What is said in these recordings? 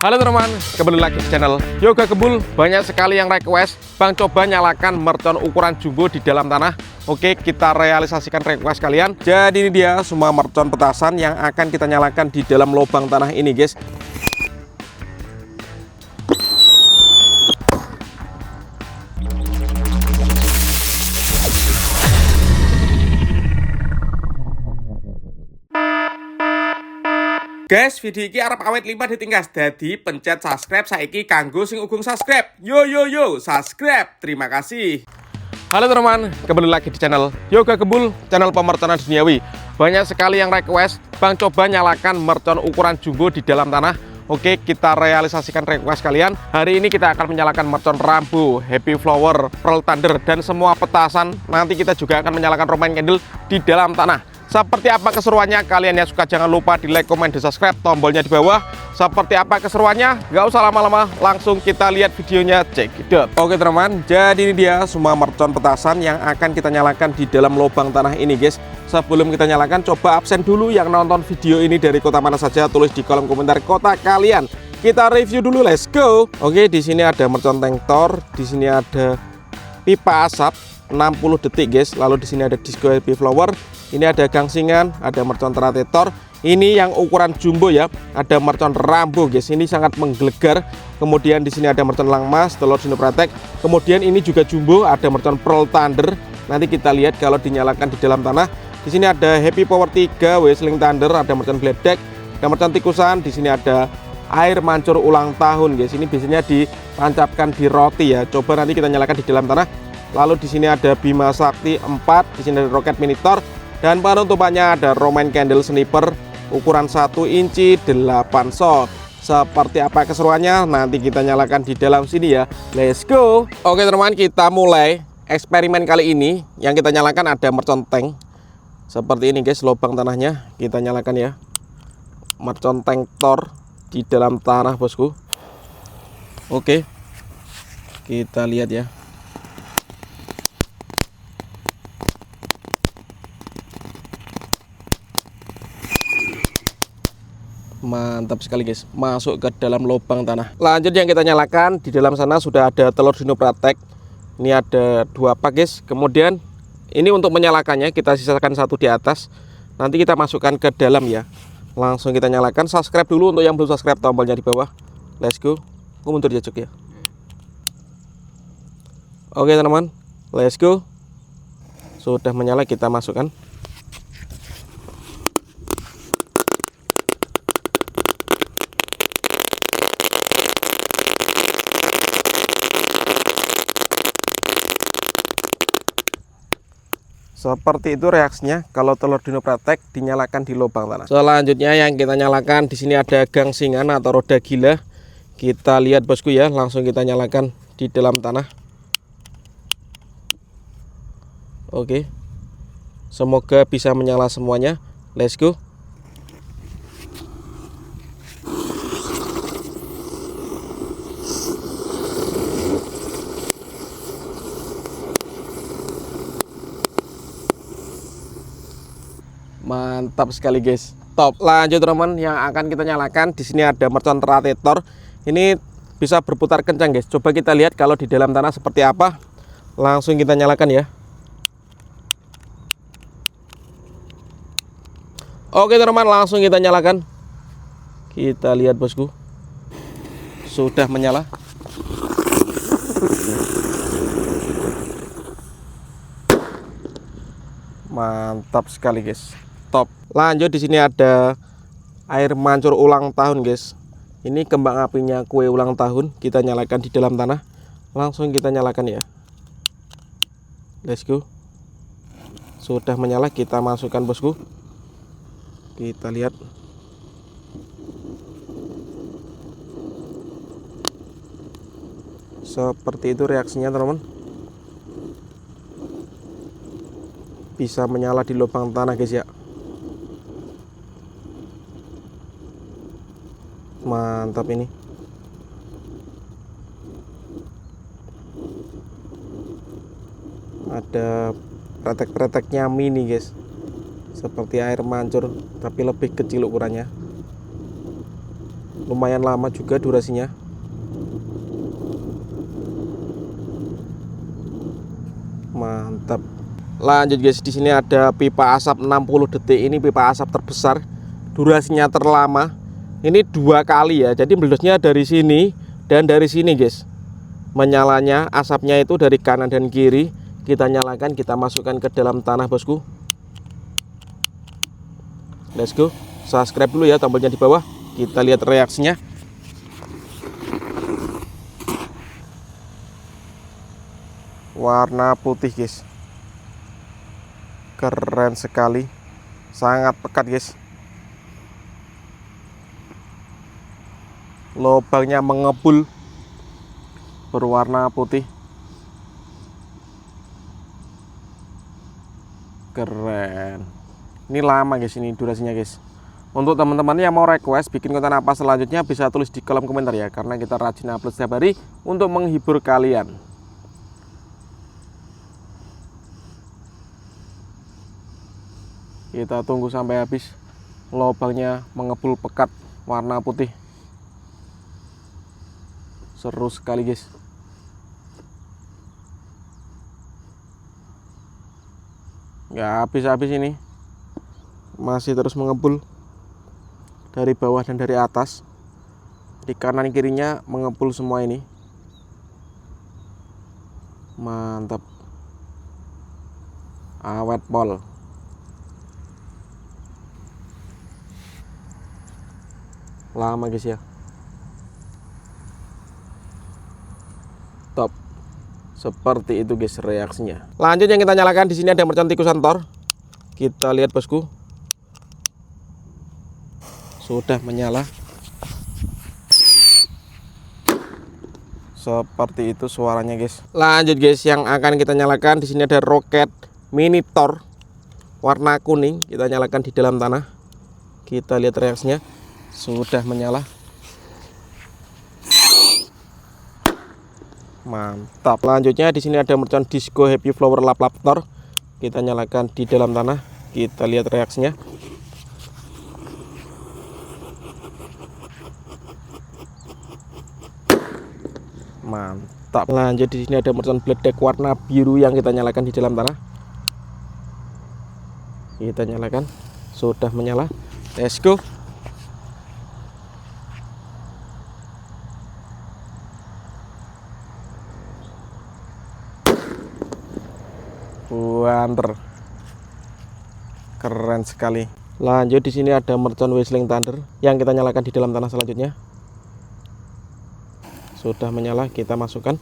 Halo teman-teman, kembali lagi di channel Yoga Kebul. Banyak sekali yang request, Bang coba nyalakan mercon ukuran jumbo di dalam tanah. Oke, kita realisasikan request kalian. Jadi ini dia semua mercon petasan yang akan kita nyalakan di dalam lubang tanah ini guys. Guys, video ini arep awet 5 ditinggas. Jadi pencet subscribe saiki kanggo sing ugung subscribe. Yo subscribe. Terima kasih. Halo teman-teman, kembali lagi di channel Yoga Kebul, channel pemerconan duniawi. Banyak sekali yang request, Bang coba nyalakan mercon ukuran jumbo di dalam tanah. Oke, kita realisasikan request kalian. Hari ini kita akan menyalakan mercon Rambo, Happy Flower, Pearl Thunder, dan semua petasan. Nanti kita juga akan menyalakan Roman Candle di dalam tanah. Seperti apa keseruannya? Kalian yang suka jangan lupa di like, komen, dan subscribe, tombolnya di bawah. Seperti apa keseruannya? Gak usah lama-lama, langsung kita lihat videonya, check it out. Oke teman-teman, jadi ini dia semua mercon petasan yang akan kita nyalakan di dalam lubang tanah ini guys. Sebelum kita nyalakan, coba absen dulu yang nonton video ini dari kota mana saja, tulis di kolom komentar kota kalian. Kita review dulu, let's go. Oke, di sini ada mercon tank Thor, di sini ada pipa asap 60 detik guys. Lalu di sini ada disco happy flower. Ini ada gangsingan, ada mercon Thor. Ini yang ukuran jumbo ya. Ada mercon Rambo guys. Ini sangat menggelegar. Kemudian di sini ada mercon Langmas, telur Dinopratek. Kemudian ini juga jumbo, ada mercon Pearl Thunder. Nanti kita lihat kalau dinyalakan di dalam tanah. Di sini ada Happy Power 3, Whistling Thunder, ada mercon Bledek, ada mercon tikusan. Di sini ada air mancur ulang tahun guys. Ini biasanya ditancapkan di roti ya. Coba nanti kita nyalakan di dalam tanah. Lalu di sini ada Bima Sakti 4, di sini ada Rocket Minitor. Dan penutupannya ada Roman Candle Sniper ukuran 1 inci 8 shot. Seperti apa keseruannya? Nanti kita nyalakan di dalam sini ya. Let's go. Oke teman-teman, kita mulai eksperimen kali ini. Yang kita nyalakan ada mercon tank. Seperti ini guys, lubang tanahnya. Kita nyalakan ya. Mercon tank Thor di dalam tanah bosku. Oke. Kita lihat ya. Mantap sekali guys, masuk ke dalam lubang tanah. Lanjut yang kita nyalakan, di dalam sana sudah ada telur Dinopratek. Ini ada 2 pak guys. Kemudian ini untuk menyalakannya kita sisakan 1 di atas. Nanti kita masukkan ke dalam ya. Langsung kita nyalakan. Subscribe dulu untuk yang belum subscribe, tombolnya di bawah. Let's go. Aku mundur ya cuk ya. Oke teman-teman, let's go. Sudah menyala, kita masukkan. Seperti itu reaksinya kalau telur Dinopratek dinyalakan di lubang tanah. Selanjutnya yang kita nyalakan di sini ada gangsingan atau roda gila. Kita lihat bosku ya, langsung kita nyalakan di dalam tanah. Oke. Semoga bisa menyala semuanya. Let's go. Mantap sekali guys, top. Lanjut teman-teman, yang akan kita nyalakan di sini ada mercon Thor. Ini bisa berputar kencang guys. Coba kita lihat kalau di dalam tanah seperti apa. Langsung kita nyalakan ya. Oke teman-teman, langsung kita nyalakan. Kita lihat bosku, sudah menyala. Mantap sekali guys, top. Lanjut di sini ada air mancur ulang tahun guys. Ini kembang apinya kue ulang tahun. Kita nyalakan di dalam tanah. Langsung kita nyalakan ya. Let's go. Sudah menyala, kita masukkan bosku. Kita lihat. Seperti itu reaksinya teman-teman. Bisa menyala di lubang tanah guys ya. Mantap ini. Ada pretek-preteknya mini guys. seperti air mancur tapi lebih kecil ukurannya. lumayan lama juga durasinya. Mantap. Lanjut guys, di sini ada pipa asap 60 detik. Ini pipa asap terbesar, durasinya terlama. Ini 2 kali ya. Jadi meledosnya dari sini dan dari sini guys. Menyalanya asapnya itu dari kanan dan kiri. Kita nyalakan, kita masukkan ke dalam tanah bosku. Let's go. Subscribe dulu ya, tombolnya di bawah. Kita lihat reaksinya. Warna putih guys, keren sekali, sangat pekat guys. Lubangnya mengebul, berwarna putih, keren. Ini lama guys, ini durasinya guys. Untuk teman-teman yang mau request bikin konten apa selanjutnya, bisa tulis di kolom komentar ya, karena kita rajin upload setiap hari untuk menghibur kalian. Kita tunggu sampai habis. Lubangnya mengebul pekat, warna putih, seru sekali guys. Nggak habis-habis ini, masih terus mengebul dari bawah dan dari atas. Di kanan kirinya mengepul semua ini. Mantap, awet pol. Lama guys ya. Top. Seperti itu guys reaksinya. Lanjut yang kita nyalakan, di sini ada mercon tikusan Thor. Kita lihat bosku. Sudah menyala. Seperti itu suaranya guys. Lanjut guys, yang akan kita nyalakan, di sini ada roket mini Thor warna kuning. Kita nyalakan di dalam tanah. Kita lihat reaksinya. Sudah menyala. Mantap. Selanjutnya di sini ada mercon disco happy flower lap lap Thor. Kita nyalakan di dalam tanah. Kita lihat reaksinya. Mantap. Lanjut di sini ada mercon bledek warna biru yang kita nyalakan di dalam tanah. Kita nyalakan. Sudah menyala. Let's go. Wanter, keren sekali. Lanjut di sini ada mercon whistling thunder yang kita nyalakan di dalam tanah selanjutnya. Sudah menyala, kita masukkan.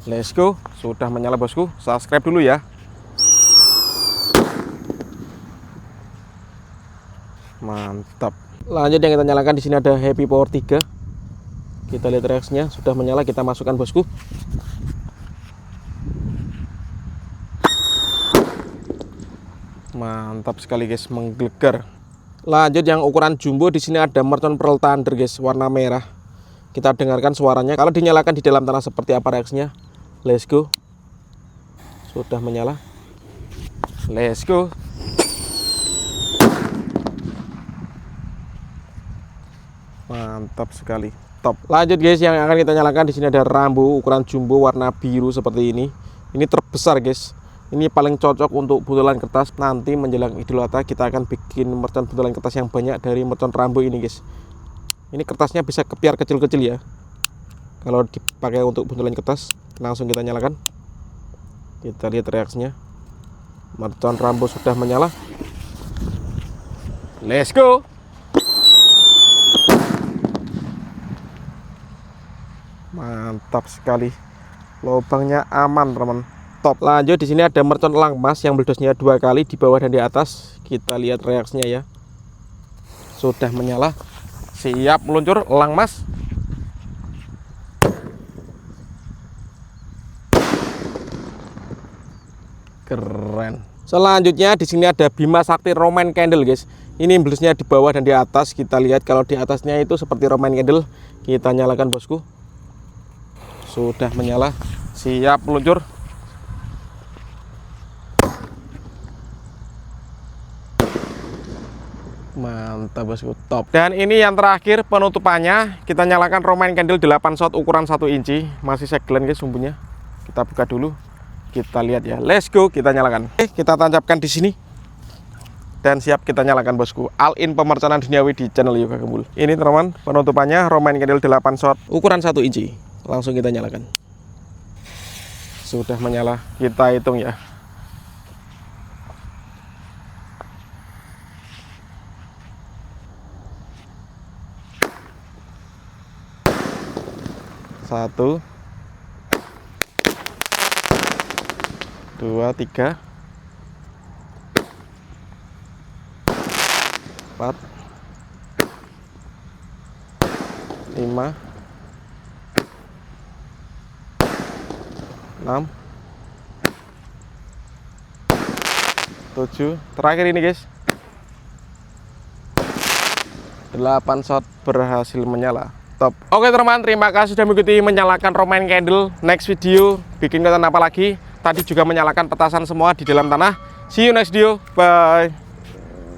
Let's go. Sudah menyala bosku. Subscribe dulu ya. Mantap. Lanjut yang kita nyalakan, di sini ada happy power 3. Kita lihat reaksinya. Sudah menyala, kita masukkan bosku. Mantap sekali guys, menggelegar. Lanjut yang ukuran jumbo, di sini ada mercon pearl thunder guys, warna merah. Kita dengarkan suaranya. Kalau dinyalakan di dalam tanah seperti apa reaksinya. Let's go. Sudah menyala. Let's go. Mantap sekali. Top. Lanjut guys, yang akan kita nyalakan, di sini ada rambu ukuran jumbo warna biru seperti ini. Ini terbesar guys. Ini paling cocok untuk buntelan kertas. Nanti menjelang Idul Adha kita akan bikin mercon buntelan kertas yang banyak dari mercon rambu ini guys. Ini kertasnya bisa kepiar kecil-kecil ya. Kalau dipakai untuk buntelan kertas, langsung kita nyalakan. Kita lihat reaksinya. Mercon rambu sudah menyala. Let's go. Mantap sekali. Lubangnya aman teman. Top. Lanjut di sini ada mercon elang emas yang meledosnya 2 kali di bawah dan di atas. Kita lihat reaksinya ya. Sudah menyala. Siap meluncur elang emas. Keren. Selanjutnya di sini ada Bima Sakti Roman Candle guys. Ini meledosnya di bawah dan di atas. Kita lihat kalau di atasnya itu seperti Roman Candle. Kita nyalakan bosku. Sudah menyala. Siap meluncur. Mantap bosku, top. Dan ini yang terakhir penutupannya, kita nyalakan Romaine candle 8 shot ukuran 1 inci. Masih segelen guys sumbunya. Kita buka dulu. Kita lihat ya. Let's go, kita nyalakan. Oke, kita tancapkan di sini. Dan siap kita nyalakan bosku. All in pemercanan duniawi di channel Yoga Gembul. Ini teman-teman, penutupannya Romaine candle 8 shot ukuran 1 inci. Langsung kita nyalakan. Sudah menyala, kita hitung ya. Satu, dua, tiga, empat, lima, enam, tujuh. Terakhir ini guys, 8 shot berhasil menyala. Top. Oke teman-teman, terima kasih sudah mengikuti menyalakan Romaine candle. Next video bikin konten apa lagi? Tadi juga menyalakan petasan semua di dalam tanah. See you next video. Bye.